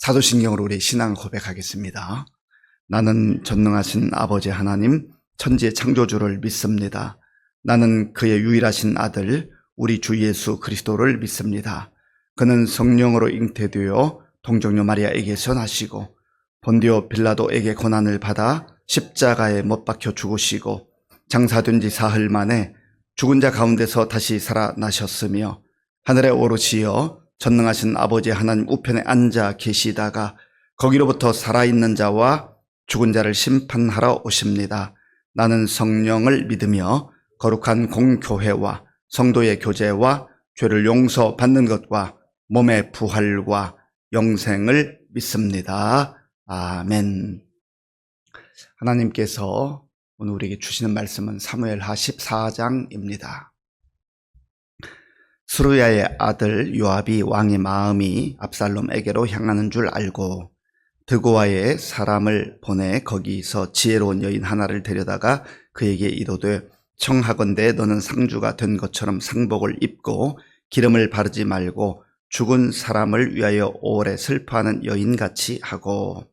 사도신경으로 우리 신앙 고백하겠습니다. 나는 전능하신 아버지 하나님, 천지의 창조주를 믿습니다. 나는 그의 유일하신 아들, 우리 주 예수 그리스도를 믿습니다. 그는 성령으로 잉태되어 동정녀 마리아에게서 나시고 본디오 빌라도에게 고난을 받아 십자가에 못 박혀 죽으시고 장사된 지 사흘 만에 죽은 자 가운데서 다시 살아나셨으며 하늘에 오르시어 전능하신 아버지 하나님 우편에 앉아 계시다가 거기로부터 살아있는 자와 죽은 자를 심판하러 오십니다. 나는 성령을 믿으며 거룩한 공교회와 성도의 교제와 죄를 용서받는 것과 몸의 부활과 영생을 믿습니다. 아멘. 하나님께서 오늘 우리에게 주시는 말씀은 사무엘하 14장입니다. 스루야의 아들 요압이 왕의 마음이 압살롬에게로 향하는 줄 알고 드고아의 사람을 보내 거기서 지혜로운 여인 하나를 데려다가 그에게 이르되 청하건대 너는 상주가 된 것처럼 상복을 입고 기름을 바르지 말고 죽은 사람을 위하여 오래 슬퍼하는 여인같이 하고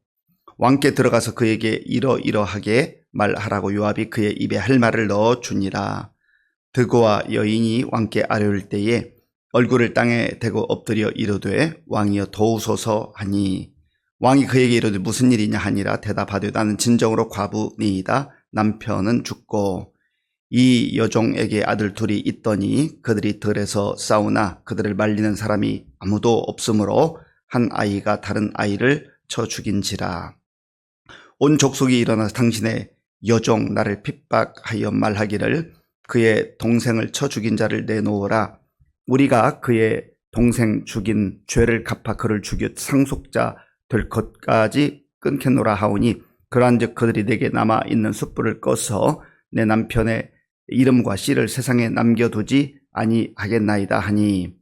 왕께 들어가서 그에게 이러이러하게 말하라고 요압이 그의 입에 할 말을 넣어주니라. 드고아 여인이 왕께 아뢰올 때에 얼굴을 땅에 대고 엎드려 이르되 왕이여 도우소서 하니 왕이 그에게 이르되 무슨 일이냐 하니라. 대답하되 나는 진정으로 과부니이다. 남편은 죽고 이 여종에게 아들 둘이 있더니 그들이 들에서 싸우나 그들을 말리는 사람이 아무도 없으므로 한 아이가 다른 아이를 쳐 죽인지라. 온 족속이 일어나서 당신의 여종 나를 핍박하여 말하기를 그의 동생을 쳐 죽인 자를 내놓으라. 우리가 그의 동생 죽인 죄를 갚아 그를 죽여 상속자 될 것까지 끊겠노라 하오니 그러한즉 그들이 내게 남아있는 숯불을 꺼서 내 남편의 이름과 씨를 세상에 남겨두지 아니하겠나이다 하니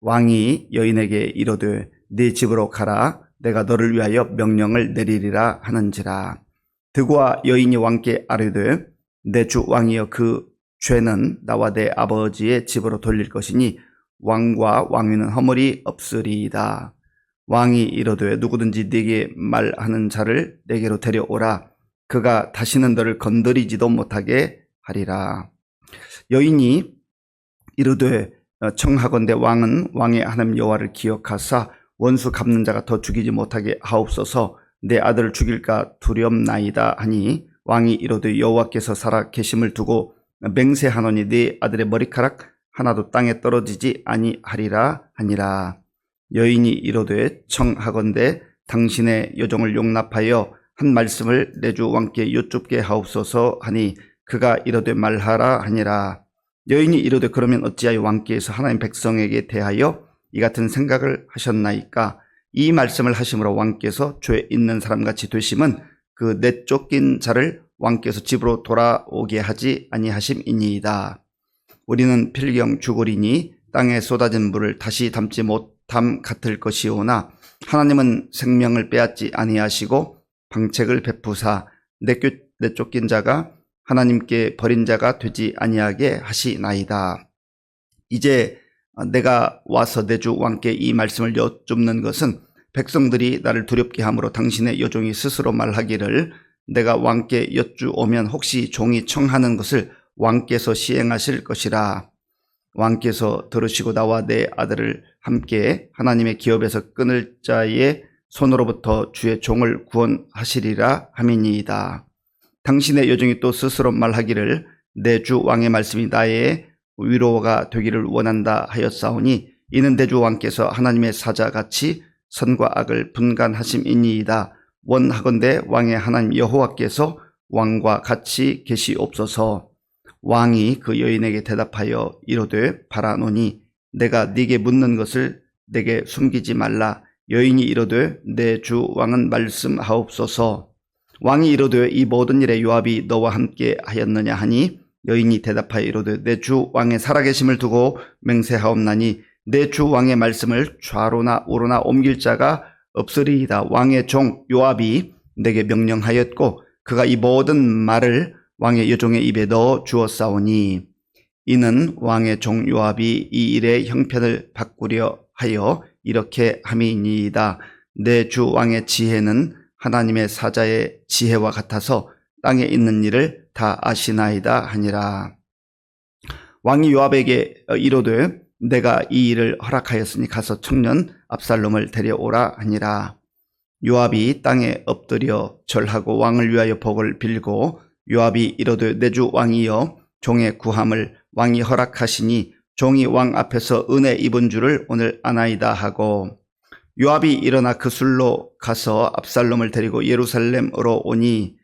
왕이 여인에게 이르되 네 집으로 가라. 내가 너를 위하여 명령을 내리리라 하는지라. 드고아 여인이 왕께 아뢰되 내 주 왕이여 그 죄는 나와 내 아버지의 집으로 돌릴 것이니 왕과 왕위는 허물이 없으리이다. 왕이 이르되 누구든지 네게 말하는 자를 내게로 데려오라. 그가 다시는 너를 건드리지도 못하게 하리라. 여인이 이르되 청하건대 왕은 왕의 하나님 여호와를 기억하사 원수 갚는 자가 더 죽이지 못하게 하옵소서. 내 아들을 죽일까 두렵나이다 하니 왕이 이르되 여호와께서 살아 계심을 두고 맹세하노니 네 아들의 머리카락 하나도 땅에 떨어지지 아니하리라 하니라. 여인이 이르되 청하건대 당신의 여종을 용납하여 한 말씀을 내 주 왕께 여쭙게 하옵소서 하니 그가 이르되 말하라 하니라. 여인이 이르되 그러면 어찌하여 왕께서 하나님 백성에게 대하여 이 같은 생각을 하셨나이까? 이 말씀을 하심으로 왕께서 죄 있는 사람같이 되심은 그 내쫓긴 자를 왕께서 집으로 돌아오게 하지 아니하심이니이다. 우리는 필경 죽으리니 땅에 쏟아진 물을 다시 담지 못함 같을 것이오나 하나님은 생명을 빼앗지 아니하시고 방책을 베푸사 내쫓긴 자가 하나님께 버린 자가 되지 아니하게 하시나이다. 이제 내가 와서 내 주 왕께 이 말씀을 여쭙는 것은 백성들이 나를 두렵게 함으로 당신의 여종이 스스로 말하기를 내가 왕께 여쭈오면 혹시 종이 청하는 것을 왕께서 시행하실 것이라. 왕께서 들으시고 나와 내 아들을 함께 하나님의 기업에서 끊을 자의 손으로부터 주의 종을 구원하시리라 함이니이다. 당신의 여종이 또 스스로 말하기를 내 주 왕의 말씀이 나의 위로가 되기를 원한다 하였사오니 이는 내 주 왕께서 하나님의 사자같이 선과 악을 분간하심이니이다. 원하건대 왕의 하나님 여호와께서 왕과 같이 계시옵소서. 왕이 그 여인에게 대답하여 이르되 바라노니 내가 네게 묻는 것을 내게 숨기지 말라. 여인이 이르되 내 주 왕은 말씀하옵소서. 왕이 이르되 이 모든 일에 요압이 너와 함께 하였느냐 하니 여인이 대답하여 이르되 내 주 왕의 살아계심을 두고 맹세하옵나니 내 주 왕의 말씀을 좌로나 우로나 옮길 자가 없으리이다. 왕의 종 요압이 내게 명령하였고 그가 이 모든 말을 왕의 여종의 입에 넣어 주었사오니 이는 왕의 종 요압이 이 일의 형편을 바꾸려 하여 이렇게 함이니이다. 내 주 왕의 지혜는 하나님의 사자의 지혜와 같아서 땅에 있는 일을 다 아시나이다 하니라. 왕이 요압에게 이르되 내가 이 일을 허락하였으니 가서 청년 압살롬을 데려오라 하니라. 요압이 땅에 엎드려 절하고 왕을 위하여 복을 빌고 요압이 이르되 내 주 왕이여 종의 구함을 왕이 허락하시니 종이 왕 앞에서 은혜 입은 줄을 오늘 아나이다 하고 요압이 일어나 그술로 가서 압살롬을 데리고 예루살렘으로 오니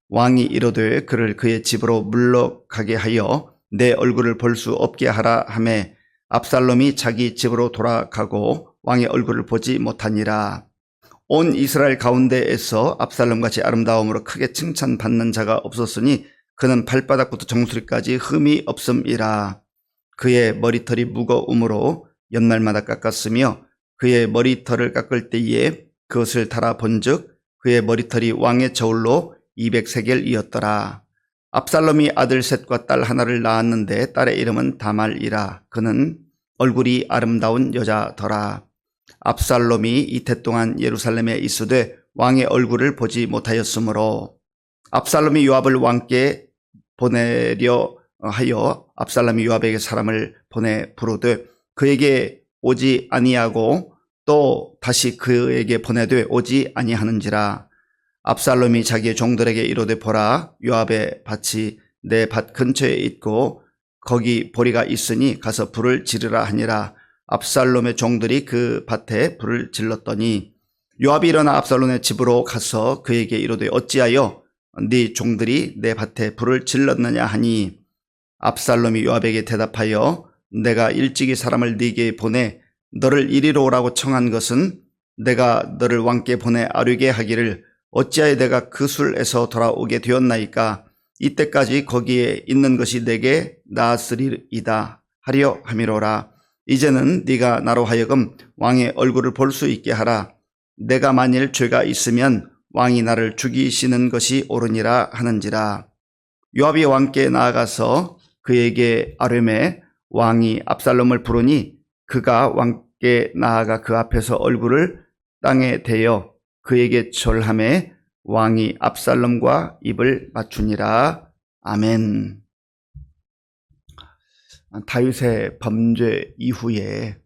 왕이 이르되 그를 그의 집으로 물러가게 하여 내 얼굴을 볼 수 없게 하라 하매 압살롬이 자기 집으로 돌아가고 왕의 얼굴을 보지 못하니라. 온 이스라엘 가운데에서 압살롬같이 아름다움으로 크게 칭찬받는 자가 없었으니 그는 발바닥부터 정수리까지 흠이 없음이라. 그의 머리털이 무거움으로 연말마다 깎았으며 그의 머리털을 깎을 때에 그것을 달아 본즉 그의 머리털이 왕의 저울로 200세겔이었더라. 압살롬이 아들 셋과 딸 하나를 낳았는데 딸의 이름은 다말이라. 그는 얼굴이 아름다운 여자더라. 압살롬이 이태 동안 예루살렘에 있으되 왕의 얼굴을 보지 못하였으므로 압살롬이 요압을 왕께 보내려 하여 압살롬이 요압에게 사람을 보내 부르되 그에게 오지 아니하고 또 다시 그에게 보내되 오지 아니하는지라. 압살롬이 자기의 종들에게 이르되 보라 요압의 밭이 내 밭 근처에 있고 거기 보리가 있으니 가서 불을 지르라 하니라. 압살롬의 종들이 그 밭에 불을 질렀더니 요압이 일어나 압살롬의 집으로 가서 그에게 이르되 어찌하여 네 종들이 내 밭에 불을 질렀느냐 하니 압살롬이 요압에게 대답하여 내가 일찍이 사람을 네게 보내 너를 이리로 오라고 청한 것은 내가 너를 왕께 보내 아뢰게 하기를 어찌하여 내가 그술에서 돌아오게 되었나이까. 이때까지 거기에 있는 것이 내게 나았으리이다 하려 함이로라. 이제는 네가 나로 하여금 왕의 얼굴을 볼 수 있게 하라. 내가 만일 죄가 있으면 왕이 나를 죽이시는 것이 옳으니라 하는지라. 요압이 왕께 나아가서 그에게 아뢰매 왕이 압살롬을 부르니 그가 왕께 나아가 그 앞에서 얼굴을 땅에 대어 그에게 절하매 왕이 압살롬과 입을 맞추니라. 아멘. 다윗의 범죄 이후에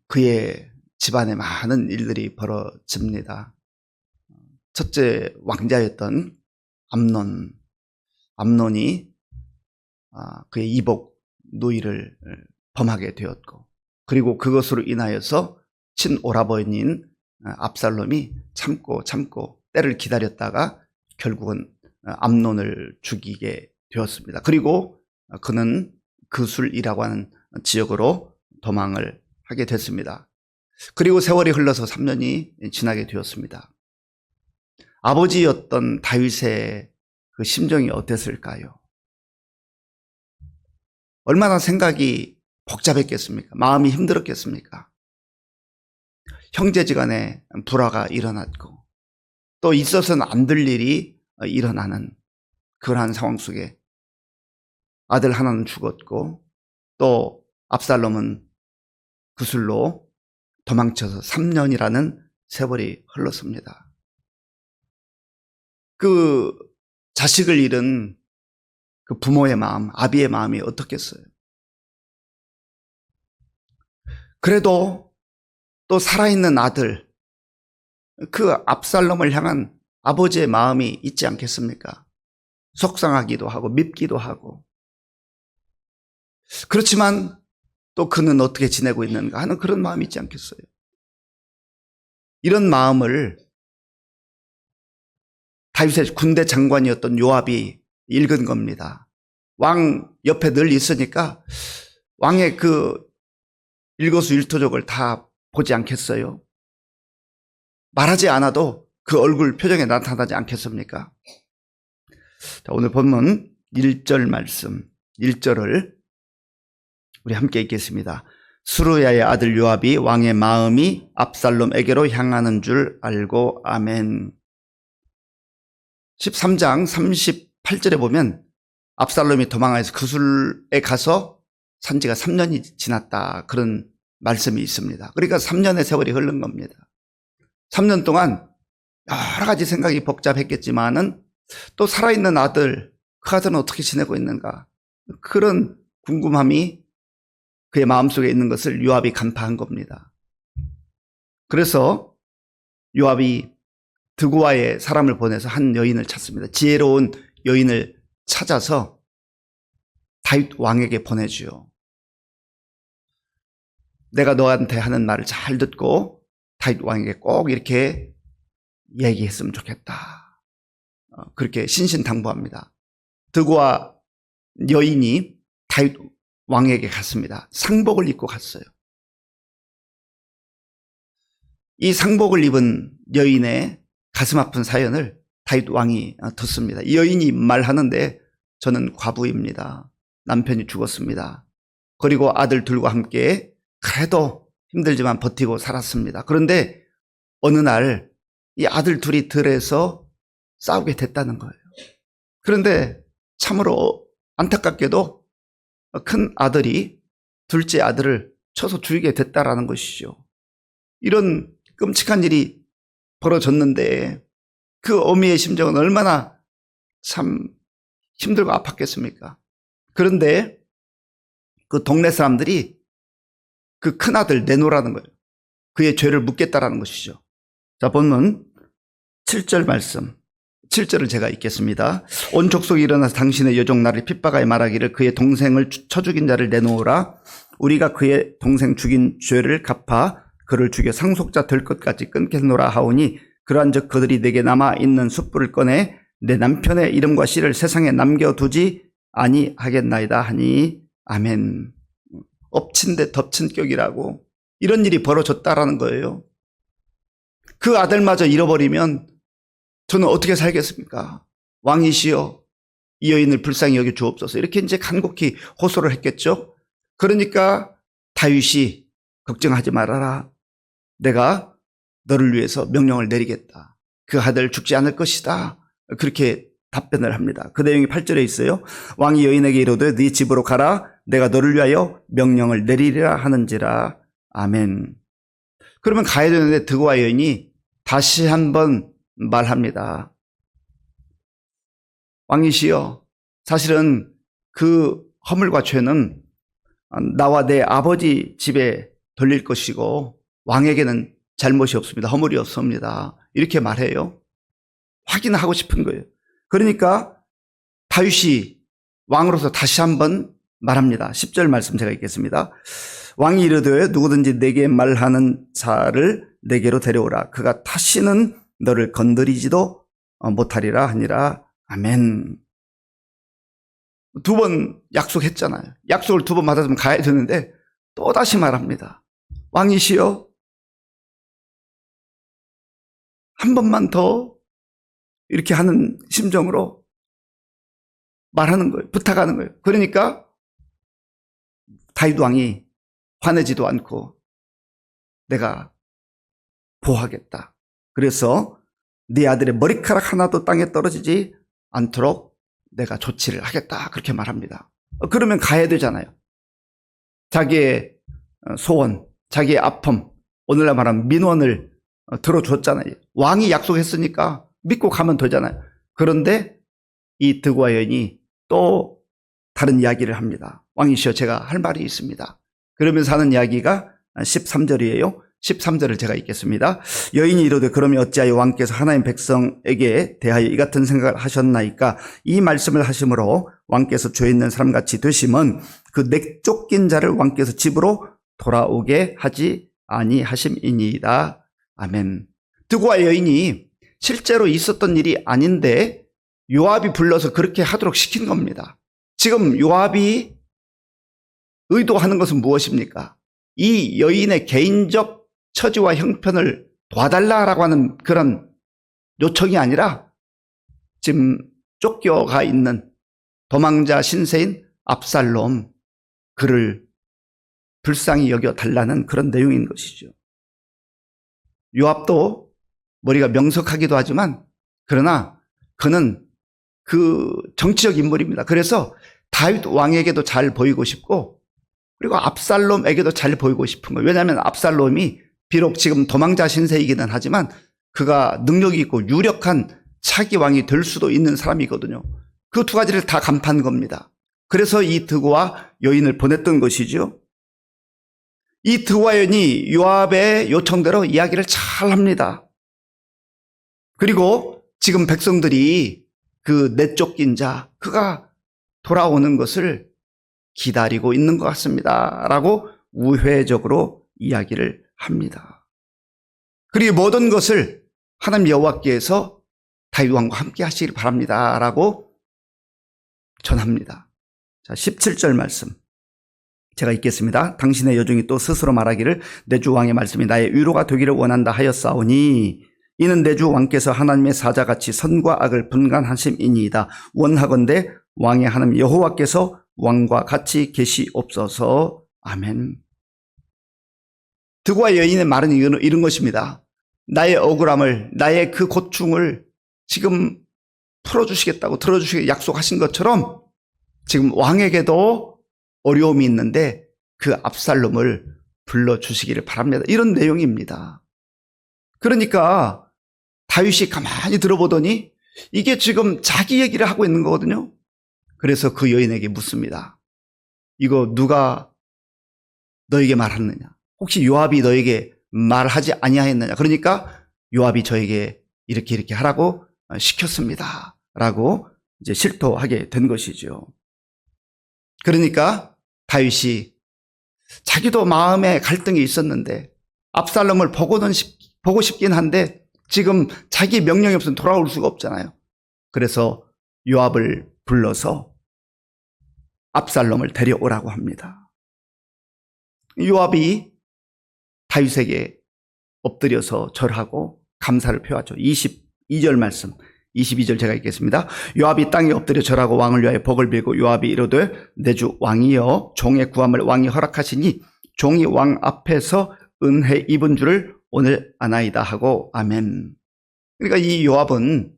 그의 집안에 많은 일들이 벌어집니다. 첫째 왕자였던 암논이 그의 이복 노이를 범하게 되었고 그리고 그것으로 인하여서 친오라버니인 압살롬이 참고 때를 기다렸다가 결국은 암논을 죽이게 되었습니다. 그리고 그는 그술이라고 하는 지역으로 도망을 하게 됐습니다. 그리고 세월이 흘러서 3년이 지나게 되었습니다. 아버지였던 다윗의 그 심정이 어땠을까요? 얼마나 생각이 복잡했겠습니까? 마음이 힘들었겠습니까? 형제지간에 불화가 일어났고 또 있어서는 안 될 일이 일어나는 그러한 상황 속에 아들 하나는 죽었고 또 압살롬은 그술로 도망쳐서 3년이라는 세월이 흘렀습니다. 그 자식을 잃은 그 부모의 마음, 아비의 마음이 어떻겠어요? 그래도 또 살아있는 아들, 그 압살롬을 향한 아버지의 마음이 있지 않겠습니까? 속상하기도 하고 밉기도 하고. 그렇지만 또 그는 어떻게 지내고 있는가 하는 그런 마음이 있지 않겠어요? 이런 마음을 다윗의 군대 장관이었던 요압이 읽은 겁니다. 왕 옆에 늘 있으니까 왕의 그 일거수일투족을 다 보지 않겠어요? 말하지 않아도 그 얼굴 표정에 나타나지 않겠습니까? 자, 오늘 본문 1절 말씀 1절을 우리 함께 읽겠습니다. 수르야의 아들 요압이 왕의 마음이 압살롬에게로 향하는 줄 알고 아멘. 13장 38절에 보면 압살롬이 도망해서 그술에 가서 산지가 3년이 지났다 그런 말씀이 있습니다. 그러니까 3년의 세월이 흐른 겁니다. 3년 동안 여러 가지 생각이 복잡했겠지만은 또 살아있는 아들, 그 아들은 어떻게 지내고 있는가, 그런 궁금함이 그의 마음속에 있는 것을 요압이 간파한 겁니다. 그래서 요압이 드고아의 사람을 보내서 한 여인을 찾습니다. 지혜로운 여인을 찾아서 다윗 왕에게 보내주요. 내가 너한테 하는 말을 잘 듣고 다윗 왕에게 꼭 이렇게 얘기했으면 좋겠다. 그렇게 신신당부합니다. 드고아 여인이 다윗 왕에게 갔습니다. 상복을 입고 갔어요. 이 상복을 입은 여인의 가슴 아픈 사연을 다윗 왕이 듣습니다. 이 여인이 말하는데, 저는 과부입니다. 남편이 죽었습니다. 그리고 아들 둘과 함께 그래도 힘들지만 버티고 살았습니다. 그런데 어느 날 이 아들 둘이 들에서 싸우게 됐다는 거예요. 그런데 참으로 안타깝게도 큰 아들이 둘째 아들을 쳐서 죽이게 됐다라는 것이죠. 이런 끔찍한 일이 벌어졌는데 그 어미의 심정은 얼마나 참 힘들고 아팠겠습니까? 그런데 그 동네 사람들이 그 큰아들 내놓으라는 거예요. 그의 죄를 묻겠다라는 것이죠. 자, 본문 7절 말씀, 7절을 제가 읽겠습니다. 온 족속이 일어나서 당신의 여종 나를 핍박하여 말하기를 그의 동생을 쳐 죽인 자를 내놓으라. 우리가 그의 동생 죽인 죄를 갚아 그를 죽여 상속자 될 것까지 끊겠노라 하오니, 그러한즉 그들이 내게 남아 있는 숯불을 꺼내 내 남편의 이름과 씨를 세상에 남겨두지 아니하겠나이다 하니 아멘. 엎친 데 덮친 격이라고, 이런 일이 벌어졌다라는 거예요. 그 아들마저 잃어버리면 저는 어떻게 살겠습니까? 왕이시여 이 여인을 불쌍히 여겨 주옵소서, 이렇게 이제 간곡히 호소를 했겠죠. 그러니까 다윗이 걱정하지 말아라. 내가 너를 위해서 명령을 내리겠다. 그 아들 죽지 않을 것이다. 그렇게 답변을 합니다. 그 내용이 8절에 있어요. 왕이 여인에게 이르되 네 집으로 가라. 내가 너를 위하여 명령을 내리리라 하는지라. 아멘. 그러면 가야 되는데 드고아 여인이 다시 한번 말합니다. 왕이시여, 사실은 그 허물과 죄는 나와 내 아버지 집에 돌릴 것이고 왕에게는 잘못이 없습니다. 허물이 없습니다. 이렇게 말해요. 확인하고 싶은 거예요. 그러니까 다윗이 왕으로서 다시 한번 말합니다. 10절 말씀 제가 읽겠습니다. 왕이 이르되 누구든지 내게 말하는 자를 내게로 데려오라. 그가 다시는 너를 건드리지도 못하리라 하니라. 아멘. 두 번 약속했잖아요. 약속을 두 번 받았으면 가야 되는데 또 다시 말합니다. 왕이시여, 한 번만 더, 이렇게 하는 심정으로 말하는 거예요. 부탁하는 거예요. 그러니까 다윗 왕이 화내지도 않고 내가 보호하겠다. 그래서 네 아들의 머리카락 하나도 땅에 떨어지지 않도록 내가 조치를 하겠다. 그렇게 말합니다. 그러면 가야 되잖아요. 자기의 소원, 자기의 아픔, 오늘날 말하면 민원을 들어줬잖아요. 왕이 약속했으니까 믿고 가면 되잖아요. 그런데 이 드고아 여인이 또 다른 이야기를 합니다. 왕이시여, 제가 할 말이 있습니다. 그러면서 하는 이야기가 13절이에요. 13절을 제가 읽겠습니다. 여인이 이르되 그러면 어찌하여 왕께서 하나님 백성에게 대하여 이 같은 생각을 하셨나이까? 이 말씀을 하심으로 왕께서 죄 있는 사람같이 되심은 그 내쫓긴 자를 왕께서 집으로 돌아오게 하지 아니하심이니이다. 아멘. 드고아 여인이 실제로 있었던 일이 아닌데 요압이 불러서 그렇게 하도록 시킨 겁니다. 지금 요압이 의도하는 것은 무엇입니까? 이 여인의 개인적 처지와 형편을 도와달라고 하는 그런 요청이 아니라 지금 쫓겨가 있는 도망자 신세인 압살롬, 그를 불쌍히 여겨달라는 그런 내용인 것이죠. 요압도 머리가 명석하기도 하지만 그러나 그는 그 정치적 인물입니다. 그래서 다윗 왕에게도 잘 보이고 싶고 그리고 압살롬에게도 잘 보이고 싶은 거예요. 왜냐하면 압살롬이 비록 지금 도망자 신세이기는 하지만 그가 능력이 있고 유력한 차기 왕이 될 수도 있는 사람이거든요. 그 두 가지를 다 간파한 겁니다. 그래서 이 드고와 여인을 보냈던 것이죠. 이 드고와 여인이 요압의 요청대로 이야기를 잘 합니다. 그리고 지금 백성들이 그 내쫓긴 자, 그가 돌아오는 것을 기다리고 있는 것 같습니다. 라고 우회적으로 이야기를 합니다. 그리고 모든 것을 하나님 여호와께서 다윗 왕과 함께 하시길 바랍니다. 라고 전합니다. 자, 17절 말씀. 제가 읽겠습니다. 당신의 여종이 또 스스로 말하기를 내 주 왕의 말씀이 나의 위로가 되기를 원한다 하였사오니 이는 내 주 왕께서 하나님의 사자같이 선과 악을 분간하심이니이다. 원하건대 왕의 하나님 여호와께서 왕과 같이 계시옵소서. 아멘. 드고와 여인의 말은 이런 것입니다. 나의 억울함을, 나의 그 고충을 지금 풀어주시겠다고 들어주시게 약속하신 것처럼 지금 왕에게도 어려움이 있는데 그 압살롬을 불러주시기를 바랍니다. 이런 내용입니다. 그러니까 다윗이 가만히 들어보더니 이게 지금 자기 얘기를 하고 있는 거거든요. 그래서 그 여인에게 묻습니다. 이거 누가 너에게 말했느냐? 혹시 요압이 너에게 말하지 아니하였느냐? 그러니까 요압이 저에게 이렇게 하라고 시켰습니다. 라고 이제 실토하게 된 것이죠. 그러니까 다윗이 자기도 마음에 갈등이 있었는데 압살롬을 보고 싶긴 한데 지금 자기 명령이 없으면 돌아올 수가 없잖아요. 그래서 요압을 불러서 압살롬을 데려오라고 합니다. 요압이 다윗에게 엎드려서 절하고 감사를 표하죠. 22절 말씀. 22절 제가 읽겠습니다. 요압이 땅에 엎드려 절하고 왕을 위하여 복을 빌고 요압이 이르되 내 주 왕이여 종의 구함을 왕이 허락하시니 종이 왕 앞에서 은혜 입은 줄을 오늘 아나이다 하고 아멘. 그러니까 이 요압은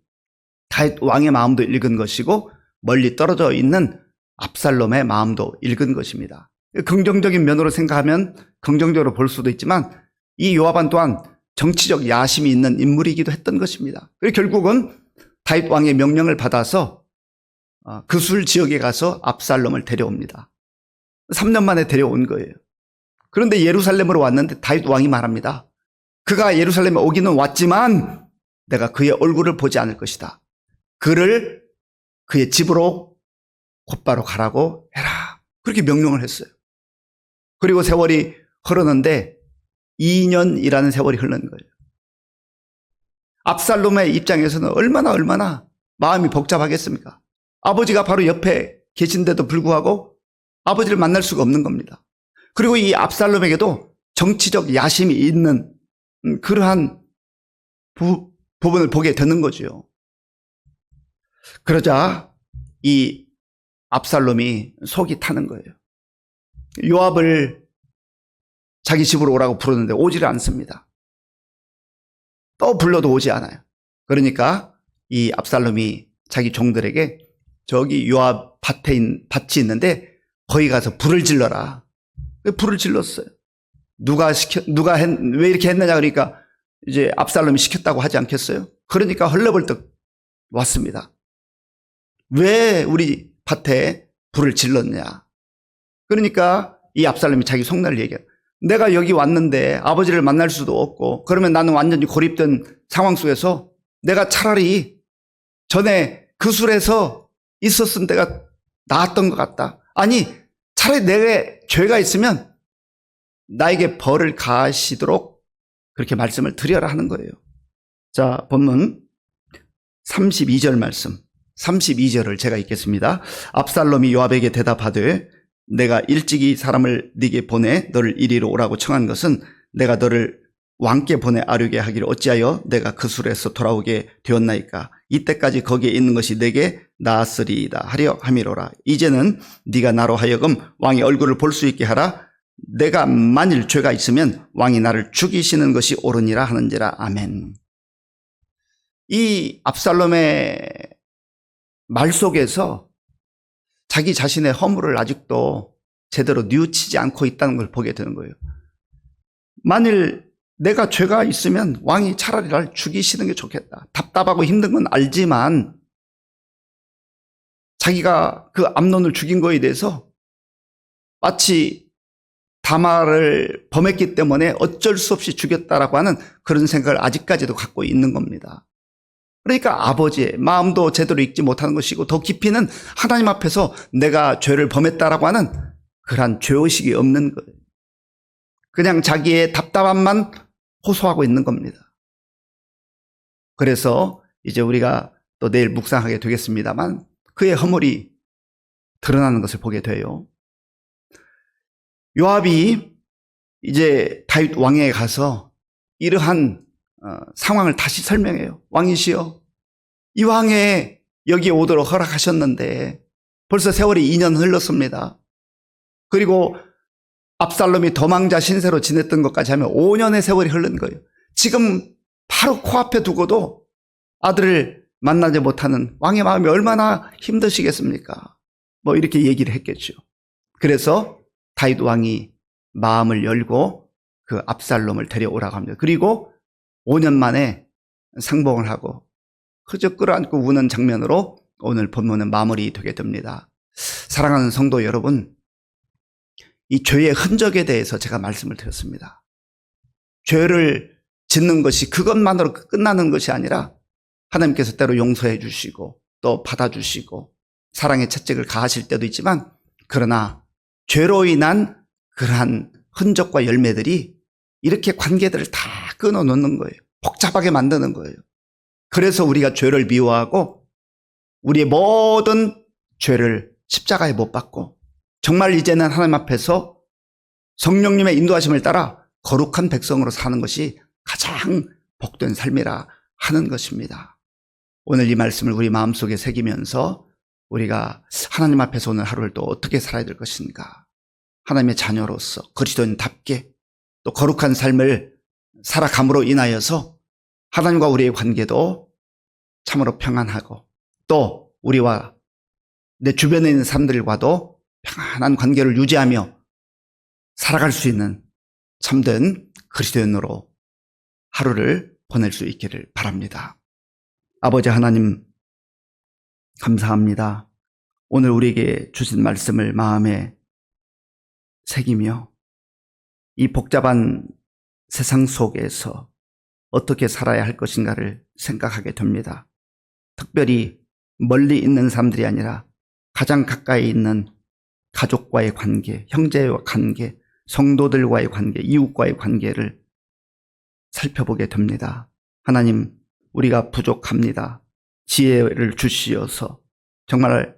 다윗 왕의 마음도 읽은 것이고 멀리 떨어져 있는 압살롬의 마음도 읽은 것입니다. 긍정적인 면으로 생각하면 긍정적으로 볼 수도 있지만 이 요압은 또한 정치적 야심이 있는 인물이기도 했던 것입니다. 그리고 결국은 다윗 왕의 명령을 받아서 그술 지역에 가서 압살롬을 데려옵니다. 3년 만에 데려온 거예요. 그런데 예루살렘으로 왔는데 다윗 왕이 말합니다. 그가 예루살렘에 오기는 왔지만 내가 그의 얼굴을 보지 않을 것이다. 그를 그의 집으로 곧바로 가라고 해라. 그렇게 명령을 했어요. 그리고 세월이 흐르는데 2년이라는 세월이 흐르는 거예요. 압살롬의 입장에서는 얼마나 마음이 복잡하겠습니까? 아버지가 바로 옆에 계신데도 불구하고 아버지를 만날 수가 없는 겁니다. 그리고 이 압살롬에게도 정치적 야심이 있는 그러한 부분을 보게 되는 거죠. 그러자 이 압살롬이 속이 타는 거예요. 요압을 자기 집으로 오라고 부르는데 오지를 않습니다. 또 불러도 오지 않아요. 그러니까 이 압살롬이 자기 종들에게 저기 요압 밭이 있는데 거기 가서 불을 질러라. 불을 질렀어요. 왜 이렇게 했느냐 그러니까 이제 압살롬이 시켰다고 하지 않겠어요? 그러니까 헐레벌떡 왔습니다. 왜 우리 밭에 불을 질렀냐? 그러니까 이 압살롬이 자기 속내를 얘기해요. 내가 여기 왔는데 아버지를 만날 수도 없고 그러면 나는 완전히 고립된 상황 속에서 내가 차라리 전에 그 술에서 있었은 때가 나았던 것 같다. 아니 차라리 내게 죄가 있으면 나에게 벌을 가하시도록 그렇게 말씀을 드려라 하는 거예요. 자, 본문 32절 말씀. 32절을 제가 읽겠습니다. 압살롬이 요압에게 대답하되 내가 일찍이 사람을 네게 보내 너를 이리로 오라고 청한 것은 내가 너를 왕께 보내 아뢰게 하기를 어찌하여 내가 그 술에서 돌아오게 되었나이까. 이때까지 거기에 있는 것이 내게 나았으리이다 하려 함이로라. 이제는 네가 나로 하여금 왕의 얼굴을 볼 수 있게 하라. 내가 만일 죄가 있으면 왕이 나를 죽이시는 것이 옳으니라 하는지라. 아멘. 이 압살롬의 말 속에서 자기 자신의 허물을 아직도 제대로 뉘우치지 않고 있다는 걸 보게 되는 거예요. 만일 내가 죄가 있으면 왕이 차라리 날 죽이시는 게 좋겠다. 답답하고 힘든 건 알지만 자기가 그 암논을 죽인 거에 대해서 마치 다말을 범했기 때문에 어쩔 수 없이 죽였다라고 하는 그런 생각을 아직까지도 갖고 있는 겁니다. 그러니까 아버지의 마음도 제대로 읽지 못하는 것이고, 더 깊이는 하나님 앞에서 내가 죄를 범했다라고 하는 그러한 죄의식이 없는 거예요. 그냥 자기의 답답함만 호소하고 있는 겁니다. 그래서 이제 우리가 또 내일 묵상하게 되겠습니다만 그의 허물이 드러나는 것을 보게 돼요. 요압이 이제 다윗 왕에게 가서 이러한 상황을 다시 설명해요. 왕이시여, 이왕에 여기에 오도록 허락하셨는데 벌써 세월이 2년 흘렀습니다. 그리고 압살롬이 도망자 신세로 지냈던 것까지 하면 5년의 세월이 흐른 거예요. 지금 바로 코앞에 두고도 아들을 만나지 못하는 왕의 마음이 얼마나 힘드시겠습니까? 뭐 이렇게 얘기를 했겠죠. 그래서 다윗 왕이 마음을 열고 그 압살롬을 데려오라고 합니다. 그리고 5년 만에 상봉을 하고 그저 끌어안고 우는 장면으로 오늘 본문은 마무리되게 됩니다. 사랑하는 성도 여러분, 이 죄의 흔적에 대해서 제가 말씀을 드렸습니다. 죄를 짓는 것이 그것만으로 끝나는 것이 아니라 하나님께서 때로 용서해 주시고 또 받아주시고 사랑의 채찍을 가하실 때도 있지만, 그러나 죄로 인한 그러한 흔적과 열매들이 이렇게 관계들을 다 끊어놓는 거예요. 복잡하게 만드는 거예요. 그래서 우리가 죄를 미워하고 우리의 모든 죄를 십자가에 못 박고 정말 이제는 하나님 앞에서 성령님의 인도하심을 따라 거룩한 백성으로 사는 것이 가장 복된 삶이라 하는 것입니다. 오늘 이 말씀을 우리 마음속에 새기면서 우리가 하나님 앞에서 오늘 하루를 또 어떻게 살아야 될 것인가, 하나님의 자녀로서 그리스도인답게 또 거룩한 삶을 살아감으로 인하여서 하나님과 우리의 관계도 참으로 평안하고 또 우리와 내 주변에 있는 사람들과도 평안한 관계를 유지하며 살아갈 수 있는 참된 그리스도인으로 하루를 보낼 수 있기를 바랍니다. 아버지 하나님, 감사합니다. 오늘 우리에게 주신 말씀을 마음에 새기며 이 복잡한 세상 속에서 어떻게 살아야 할 것인가를 생각하게 됩니다. 특별히 멀리 있는 사람들이 아니라 가장 가까이 있는 가족과의 관계, 형제와 관계, 성도들과의 관계, 이웃과의 관계를 살펴보게 됩니다. 하나님, 우리가 부족합니다. 지혜를 주시어서 정말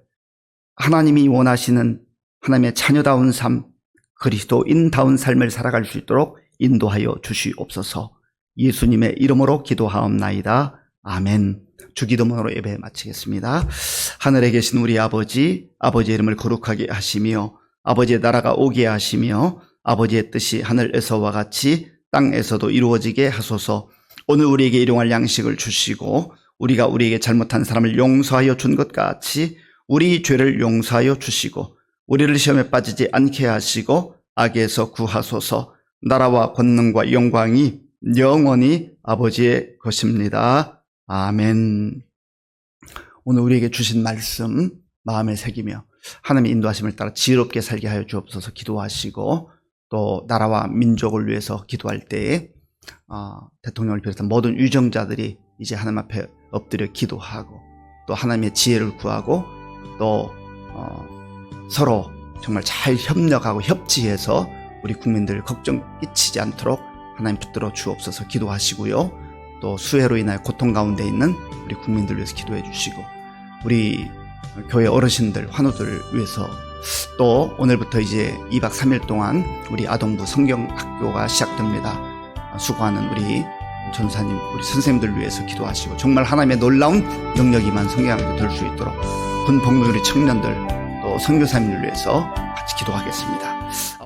하나님이 원하시는 하나님의 자녀다운 삶, 그리스도인다운 삶을 살아갈 수 있도록 인도하여 주시옵소서. 예수님의 이름으로 기도하옵나이다. 아멘. 주기도문으로 예배 마치겠습니다. 하늘에 계신 우리 아버지, 아버지의 이름을 거룩하게 하시며 아버지의 나라가 오게 하시며 아버지의 뜻이 하늘에서와 같이 땅에서도 이루어지게 하소서. 오늘 우리에게 일용할 양식을 주시고 우리가 우리에게 잘못한 사람을 용서하여 준 것 같이 우리 죄를 용서하여 주시고 우리를 시험에 빠지지 않게 하시고 악에서 구하소서. 나라와 권능과 영광이 영원히 아버지의 것입니다. 아멘. 오늘 우리에게 주신 말씀 마음에 새기며 하나님의 인도하심을 따라 지혜롭게 살게 하여 주옵소서 기도하시고, 또 나라와 민족을 위해서 기도할 때에 대통령을 비롯한 모든 유정자들이 이제 하나님 앞에 엎드려 기도하고 또 하나님의 지혜를 구하고 또 서로 정말 잘 협력하고 협치해서 우리 국민들 걱정 끼치지 않도록 하나님 붙들어 주옵소서 기도하시고요. 또 수해로 인하여 고통 가운데 있는 우리 국민들 위해서 기도해 주시고, 우리 교회 어르신들, 환우들 위해서, 또 오늘부터 이제 2박 3일 동안 우리 아동부 성경학교가 시작됩니다. 수고하는 우리 전사님, 우리 선생님들 위해서 기도하시고 정말 하나님의 놀라운 영역이 임한 성경학교 될 수 있도록 군 복무 우리 청년들 또 선교사님들 위해서 같이 기도하겠습니다.